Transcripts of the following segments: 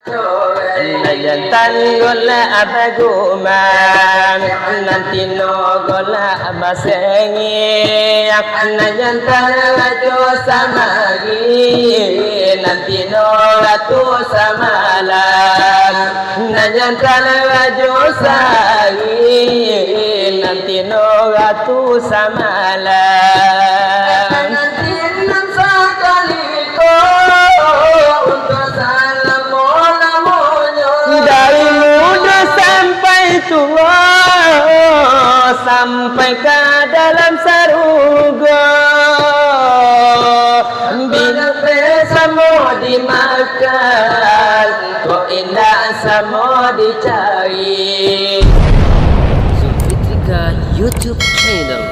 Najantan gola abaguman nanti no gola abasengi najantan laju samagi nanti no ratu samalan najantan laju sagi nanti no ratu samalan nanti enam sekali untuk dari muda sampai tua sampai ke dalam saruga bila semua dimakan kok indah semua dicari. Zulfitrika YouTube channel.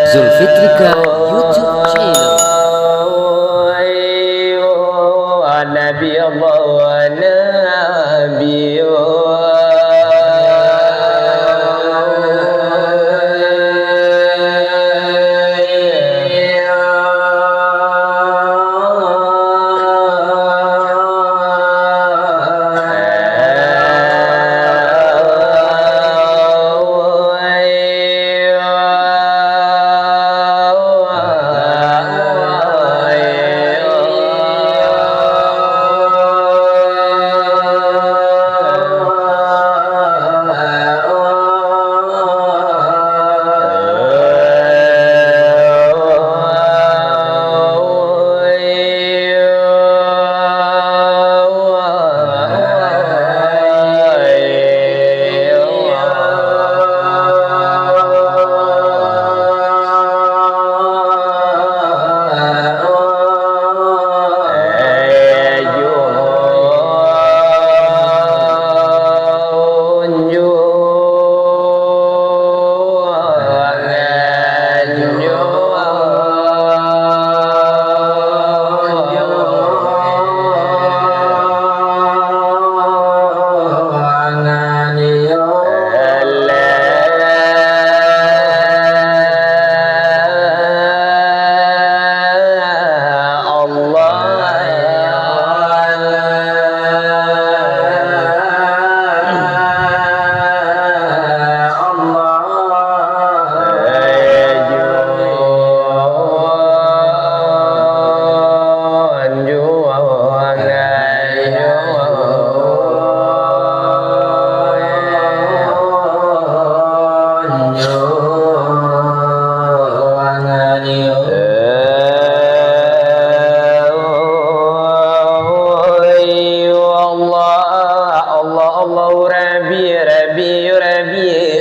Zulfitrika YouTube channel. Nabi Allah Nabi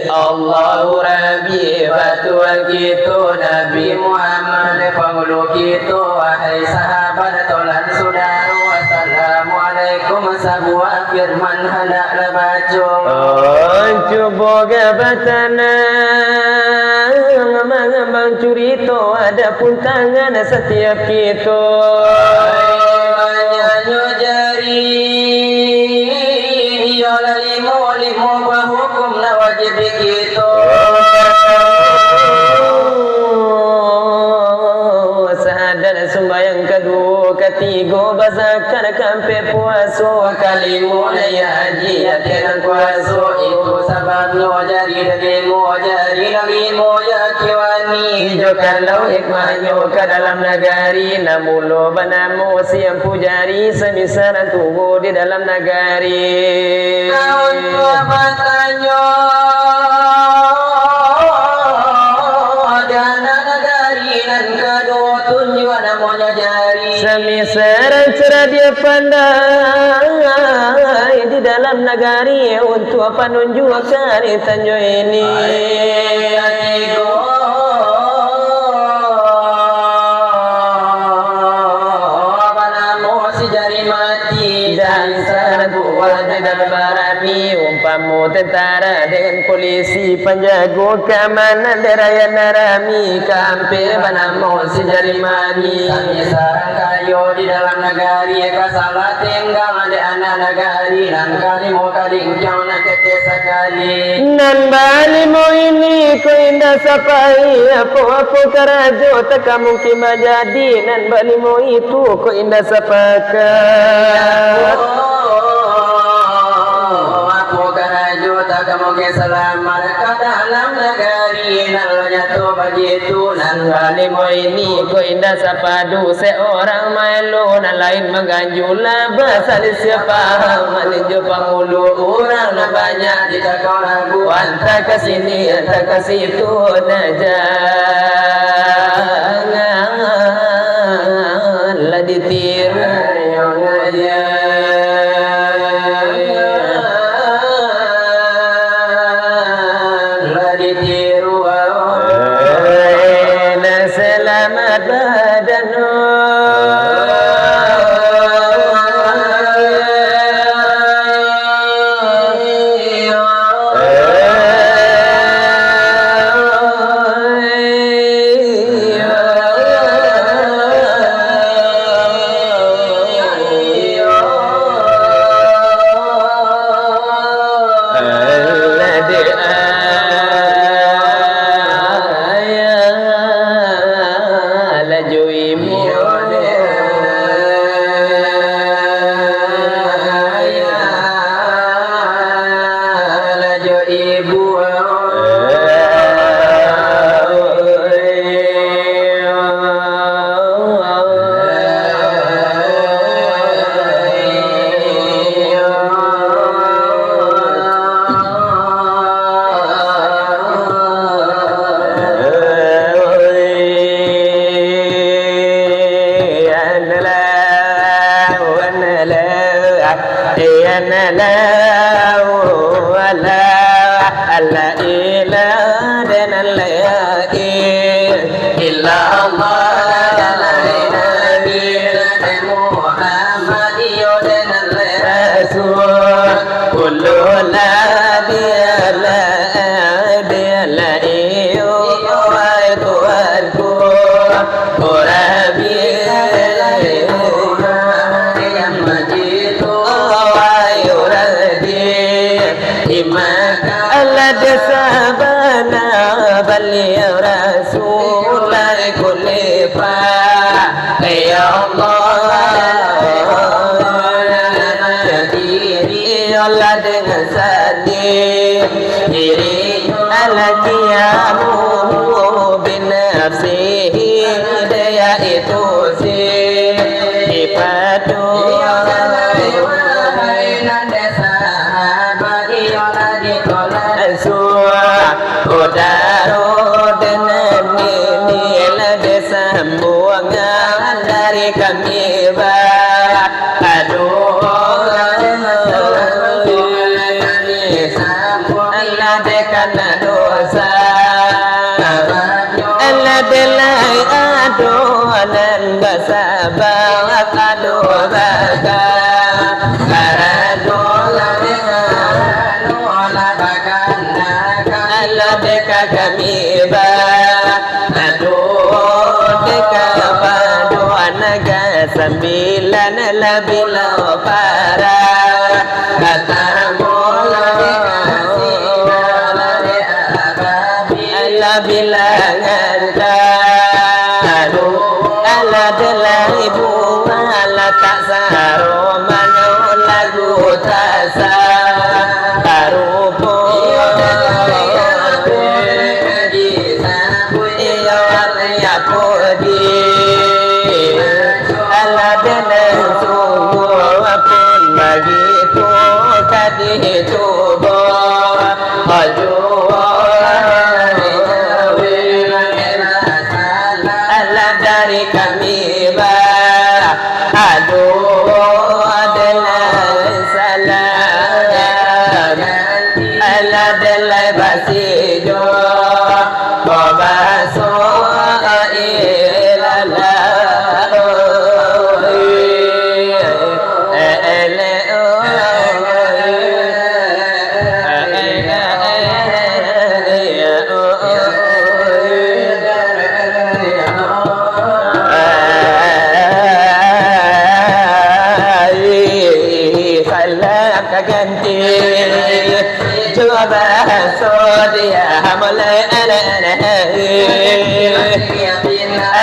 Allahu Rabbi batuan kita Nabi Muhammad penghulu kita wahai sahabat tolan saudara Assalamualaikum sebuah firman hendak baca coba gabatana ngambang curito ada pun tangan setiap kita menyanyo jari yola limo hukum na wajib kita sadar sembahyang kedua ketiga bazakan kampe puasa kali mulai haji atiran puasa itu sebab no jari limo ya kiwani jokanlau hikmahnya ke dalam negari namulo banamu siang pujari semisaran tubuh di dalam negari tahun tua batanya dana negari dan kedua tunjuan namanya jari semisaran cerah dia pandai di dalam negari untuk penunjukan tanjo ini umpamu tentara dengan polisi si penjago keamanan deraya narami kampe banamo si jari mami sarang kayo di dalam negari kasalah tinggal ada anak negari nan kali mau kali ujang nak ketesa kali nan bali mo ini ko indah sapai apa karajo tak mungkin jadi nan bali mo itu ko indah sapaka kamu ke selamat ke dalam negeri nalnya tu begitu nan balimo ini ko indah sapadu seorang malu nan lain mengganjula bahasa siapa meninju pangulu orang banyak di kau ragu anta ke sini anta ke situ jangan lah ditiru sembilan lebih para kata mula Allah bilangan kadu Allah delai ibu Allah tak saro mano lagu tasa tarupo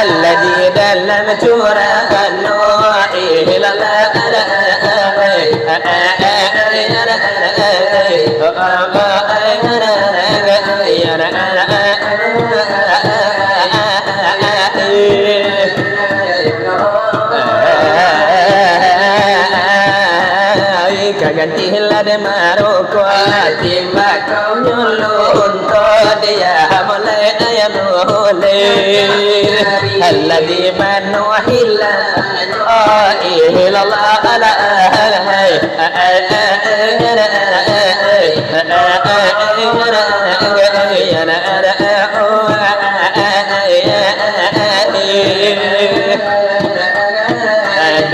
الذي دلم تراب النوح إلى kaganti lade maroko timba kau nyulun to dia mulai ayam ole alladhi manuhilla ila Allah ala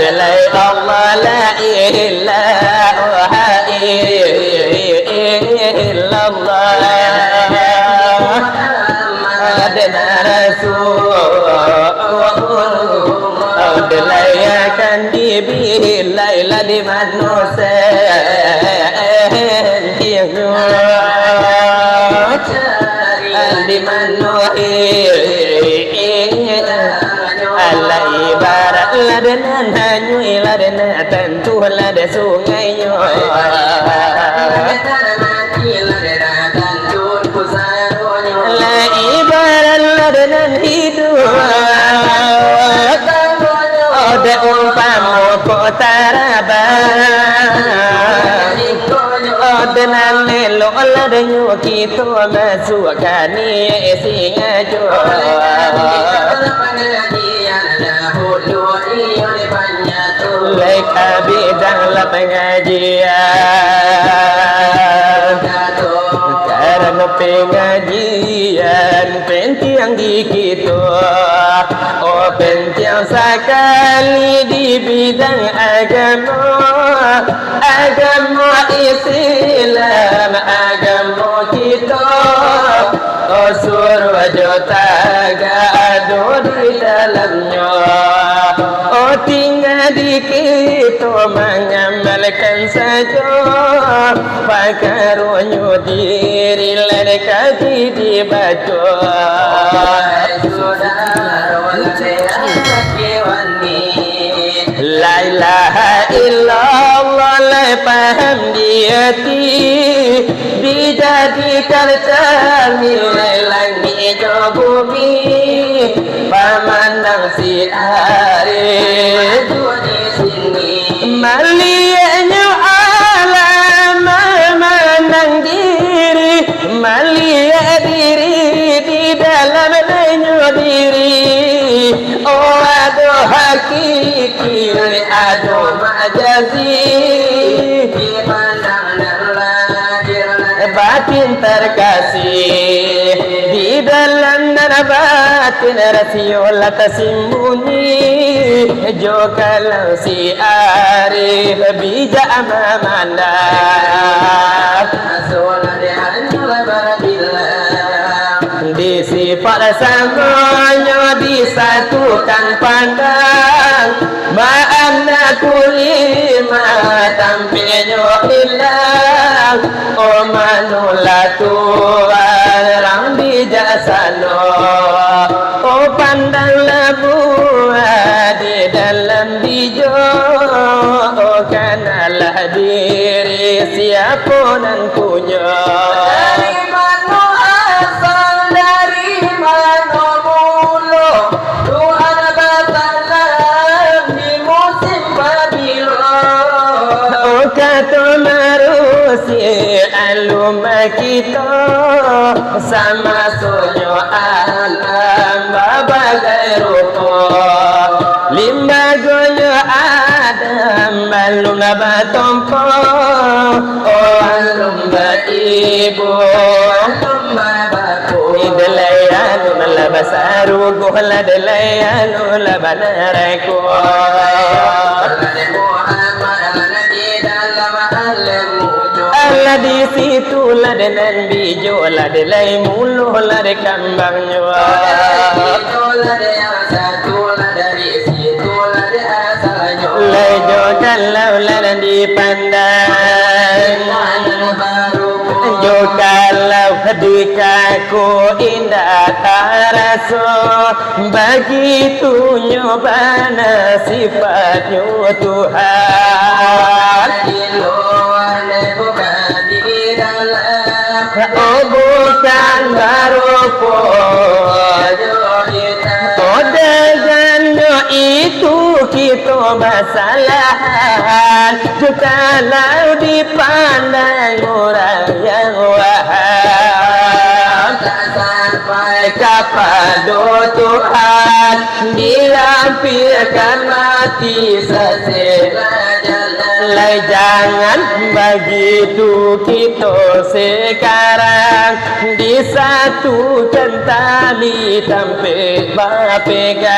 Delai Allah la ilaha illallah Adna Rasul Delai akan dibilai di manusia di manusia Allah ibarat ladenan hanyu ladenan tentu lade sungai nyo la ibarat ladenan hidup ode umpamu kota Rabah ode nalelo ladenyo kita masukani singajo Leka bidang la pengajian Karena pengajian Pentiang di kita Oh pentiang sekali di bidang agama Agama Islam Agama kita Oh surga jota gaduh di dalamnya Oh tinggal di kita mengamalkan saja Pakarunya diri lari kaki dibaca La ilaha illallah la paham di hati Dijadikan cermin langit bumi Pemandang si hari Malianya alam memandang diri Malia diri di dalam diri Oh aduh hakiki aduh majazi Batin terkasih di dalam dan batin rasiola tersembunyi Jo kalau si Arif bijak memandang di sifat samanya disatukan pandang Ma'amna kulima tampilnya hilang Oh manulatu orang bijaksana Oh pandanglah buah di dalam bijak Oh kanalah diri siapa nan punya Alumma kita sama sunyo alam babagai rupa lima goyo adam alumna batompo oh alumna ibu alumna baku idlay alumna labasaru gohla delay alumna banaraku di situ ladenan bijo ladelai mulu lade kambang nyawa lejo kalau ladan dipandang jo kalau di kaku indah rasa begitu nyobana sifatnya Tuhan di luar bukan di dalam oh bukan baru pun dengannya itu kita masalahan kalau dipandang orang yang waham tak sampai kepada Tuhan dilampirkan mati sesela jalan jangan begitu kita sekarang disatukan tali tampil berpegang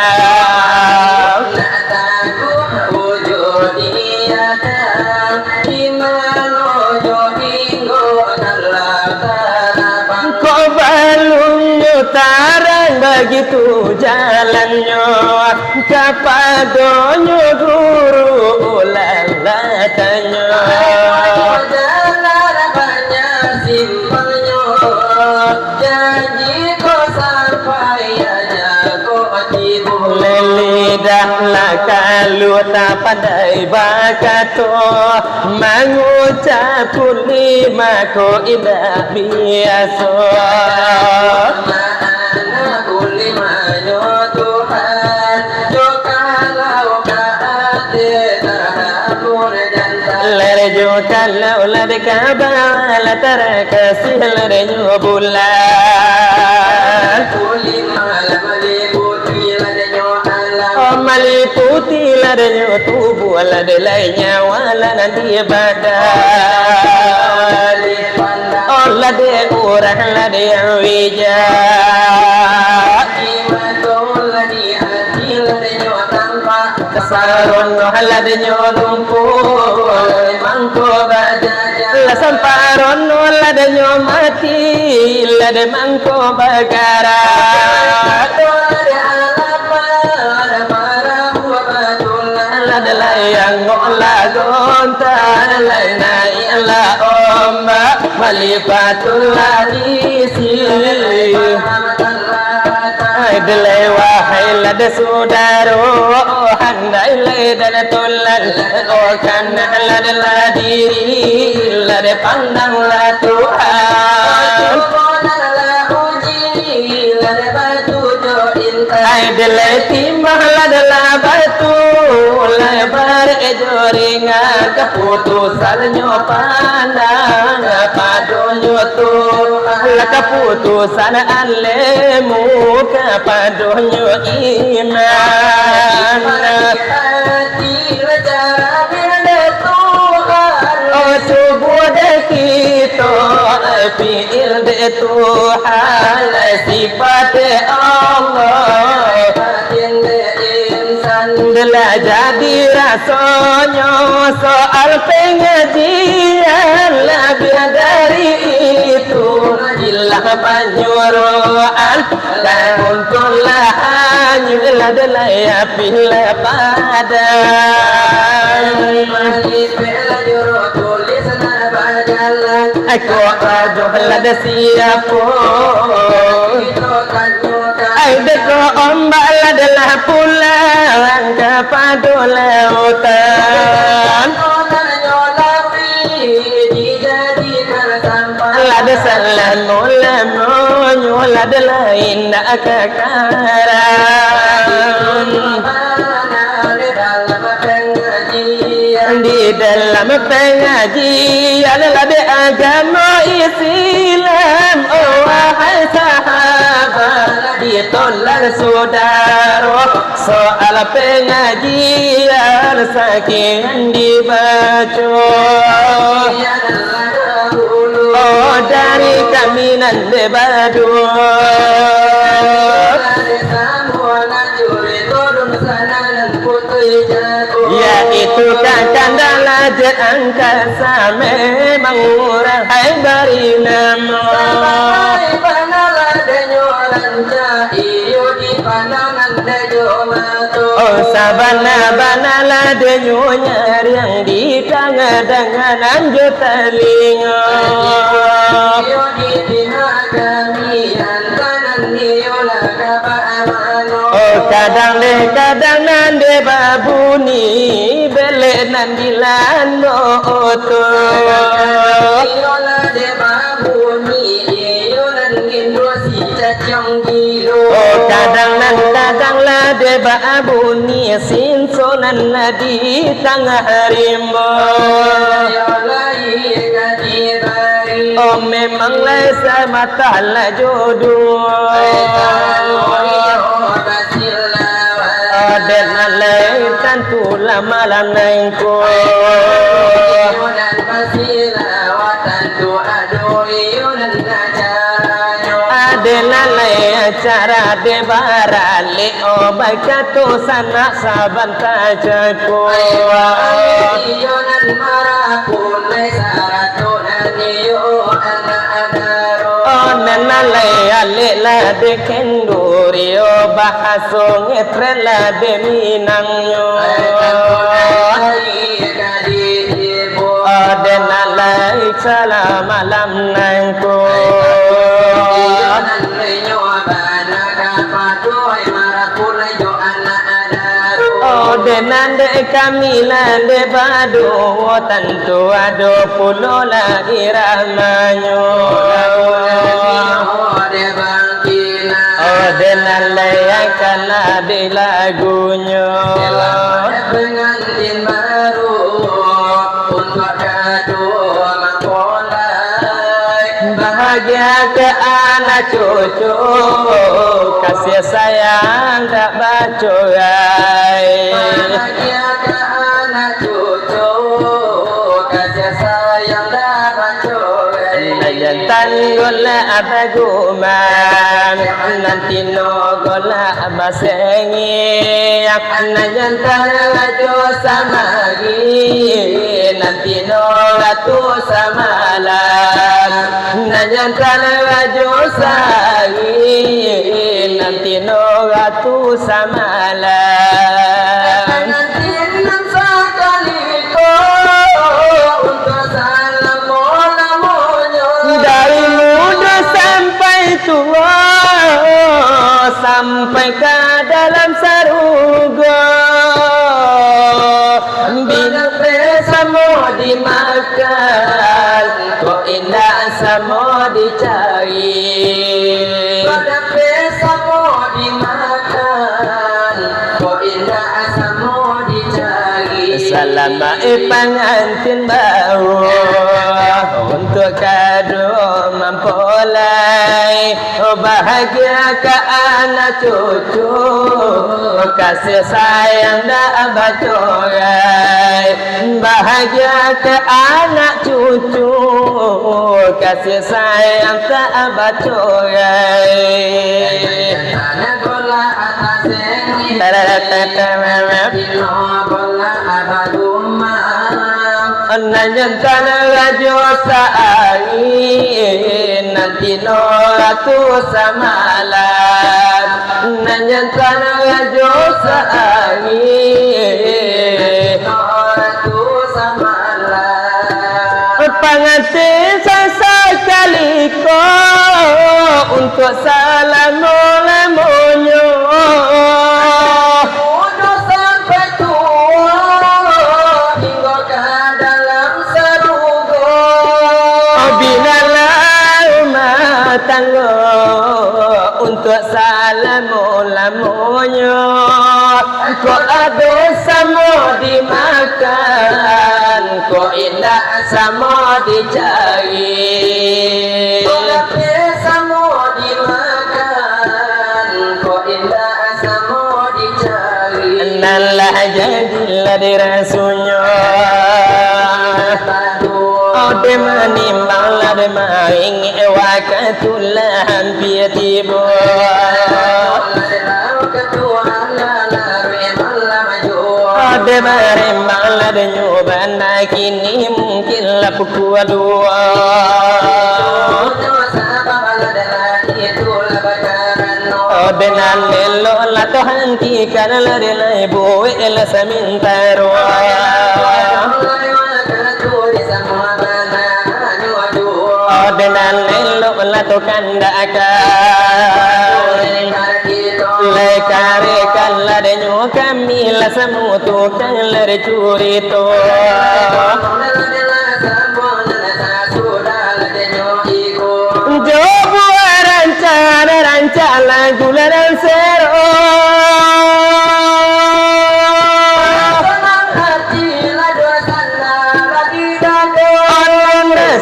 tak takut wujud diadam di mana jodoh dalam tarabang kau balungnya tarang begitu jalannya kepadanya guru ulang tanya jalan banyak simpelnya janji kau sampai aja kau tibu lidahlah kalau tak pandai bakato mengucap lima ko indah biasa mana lima Tuhan kalau Lerjo kalau lade kabal tara kasih lerjo bulan kulit malam putih ladenya alam mali putih ladenya tubuh lade lainnya wala nanti badan oh lade orang lade yang wijak imatul lade hati ladenya tanpa kesaron ladenya lumpur mangko bajaja la samparon ladenya mati lade mangko bagara lade layang ngola gonta laina ila omba malifatul ladisi Delay wahai lada saudaro handai lada tolak oh kana lada ladiri lada pandanglah Tuhan lada batu jo intan ai delay timah lada batu lebar ejoringa keputusannya pandang padonyo Tuhan keputusan alemu kepadonyo iman hati cara bila Tuhan oh subuh kita fiil de Tuhan sifat Allah Adalah jadi rasanya soal pengajian lebih dari itu ilah penyuruhan dan untuklah hanya adalah ya bila pada aku aduh ada siapa Aideko ombak adalah pulang kepada lautan Lada salam ulamo lada lain kekaran di dalam pengajian lada agama Islam oh wahai sahabat ditolak saudara soal pengajian saking dibaca oh dari kaminan debadu ya itu kan dalajet angkasa memang orang hai bari nama oh sabana-bana ladenyo nyari yang di tangan dengan anjo telinga Oh kadang nande babuni bele nandilano oto. Oh kadang la de babuni sinsonan di tengah harimbo. Oh memanglah sama ta'ala jodoh. Dan alai tentu malam nengko. Adelalai cara debarale obai katu sana saban tajaku. Nanalai alela de kendurio bahasong etrela de minangyo. Nanalai cala malam nangko. Denande kami lande badu tentu ado pulo lagi ramanyo. Denale kala di lagunya. Pengantin baru untuk kado mengkolai. Bahagia ke anak cucu kasih sayang tak bacorai. Bahagia ke anak cucu kasih sayang tak bacorai. Najantan gola abaguman nanti no gola abasengi. Najantan lajo samagi nanti no ratu samalan. Najantan lajo sagi nanti no ratu samalan. Nanti sekali untuk salam mola-mola. Dari muda sampai tua sampai ke dalam saruga. Bila bersama dimakan kok indah sama dicari. Bila bersama dimakan kok indah sama dicari. Selama pengantin bau untuk kado mempelai. Bahagia ke anak cucu kasih sayang dah bacorai. Bahagia ke anak cucu kasih sayang tak bacorai. Gola atas ini gola abadumma. Najantan rajo sa'i nanti no ratu samalan. Najantan rajo sa'i no ratu samalan. Pengantin sesekali ko untuk salam mola-mola. Tanggo untuk salam mula-munya. Kok ada sama dimakan, kok indah sama dicari. Kok ada sama dimakan, kok indah sama dicari. Nalah jadilah dirasunya. Ode menimbang lade maing wakatulah hampir tiba. Ode menimbang lade nyoban kini mungkinlah pukul dua. Ode nalelo la to hentikan lade lai boe la samintaro. Dengan lelo la to kandakan Rekan lade nyo kami la semutu kan lade curito Jobu rancana gula dan sero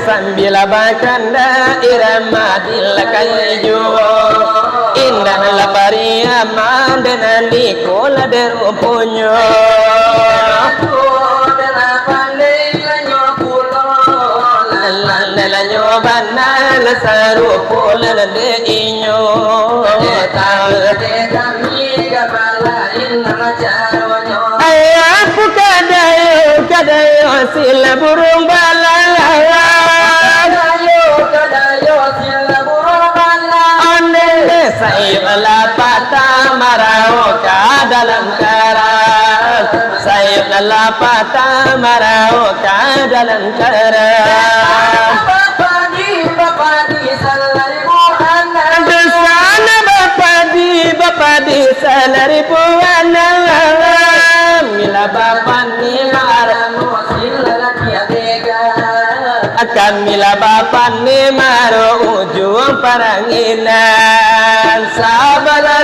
sambil bakanda irama dilakayu indah laparia mandana nikola derupunyo la nyobana la sarupola de inyo ta de kami gabala inna jawanyo ayaku kadayo sila burung balala kadayo sila burung balala ane sayap lapata marao ka dalam karas sayap lapata marao ka dalam karas bapadi salari buana besana bapadi salari buana mila bapani maramu silati abega akan mila bapani maro ujung paranginan sabala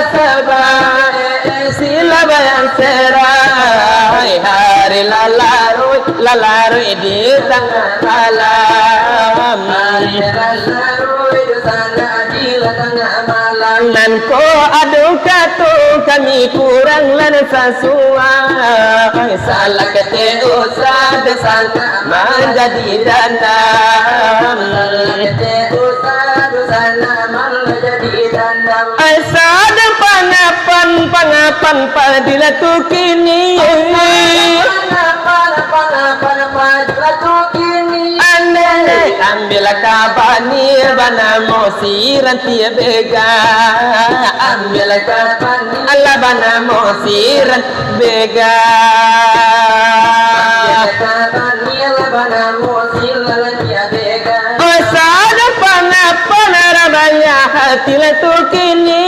sila bayan serai hari lalaru di tengah malam nan ko adu katu kami kurang lan sesuai salah kete usah desangka menjadi dandam kete usah dosana menjadi dandam asal pangapan padila tu kini ambil kabani bana mosiran tiap bega ambil kabani Allah bana mosiran bega kabani Allah bana mosiran tiap bega oh sada pangapan rabanya hati tu kini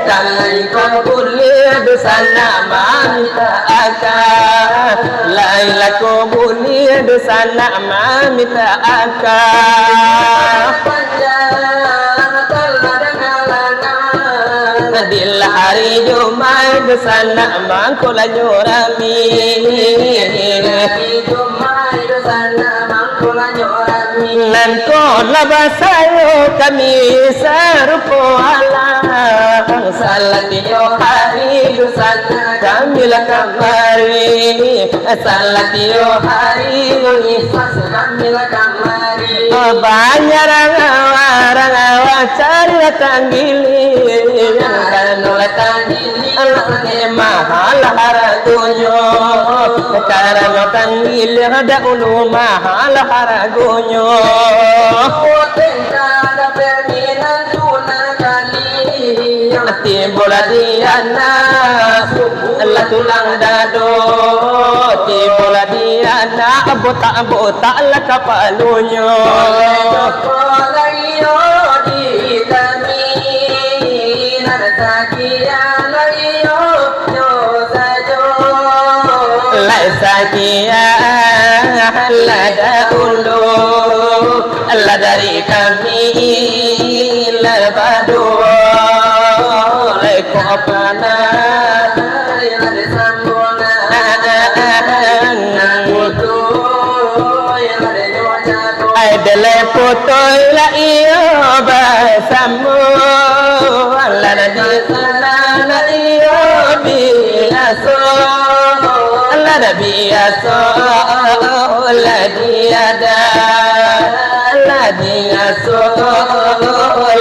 talai kau boleh dosana mamita akar laila kau boleh dosana mamita akar Adil hari Jumat dosana mangkola jorami Jumat dosana mangkola jorami nan ko labasayo kami sarupo ala salatiyo hari dosana kami lakamari salatiyo hari kami lakamari banyak rangawa cari tanggili kanula tanggili mahal haragunyo karena tanggili ada ulu mahal haragunyo tibola diana la tulang dado tibola diana bota la kapalunyo layo di kami narasakia layo yo sajo la sakia la daulu la dari kami la badu kopana yang disambuna putu yang ada nyonya ai dele putu la iyo basamu la di sana la iyo biaso la biaso la diada la diaso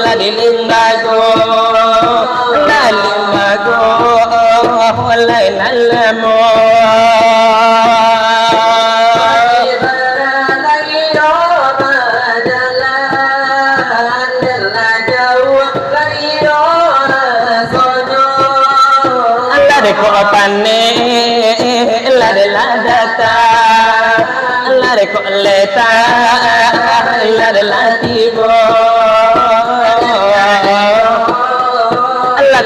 la dilimbago limago oleh nalamo Allah ko panne la de la data Allah ko leta la de la tibo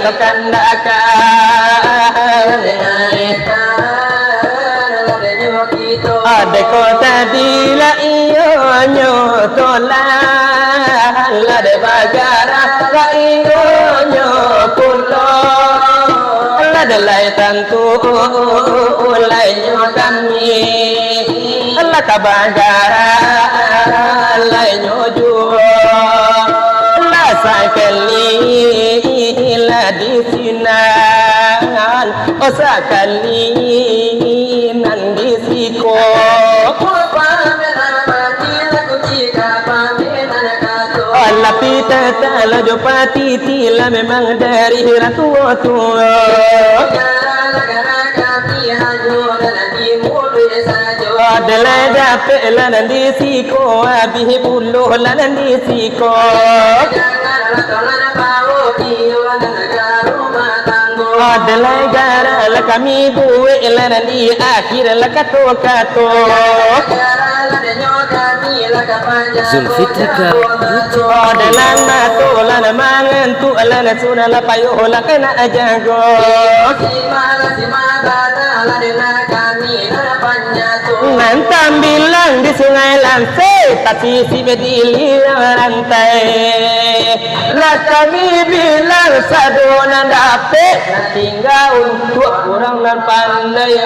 atau kandakan ada kota bila iyo nyotolan ada bagara la iyo nyokulo ada lai tantu lai nyokami la kabagara lai nyojuo la sakali la disinan osakali nandisiko Allah pita tala jopati tila memang dari ratu tua adalah dapat nandisiko abih buluh nandisiko adalah gara la kami buat la nandi akhir la kato Zulfitrika YouTube adalah nato la namangan tu la nasuna la payo la kena ajago nantam bilang di sungai Lanse tapi si bedili rantai lah kami bilang sadona dapet tinggal untuk orang dan pandai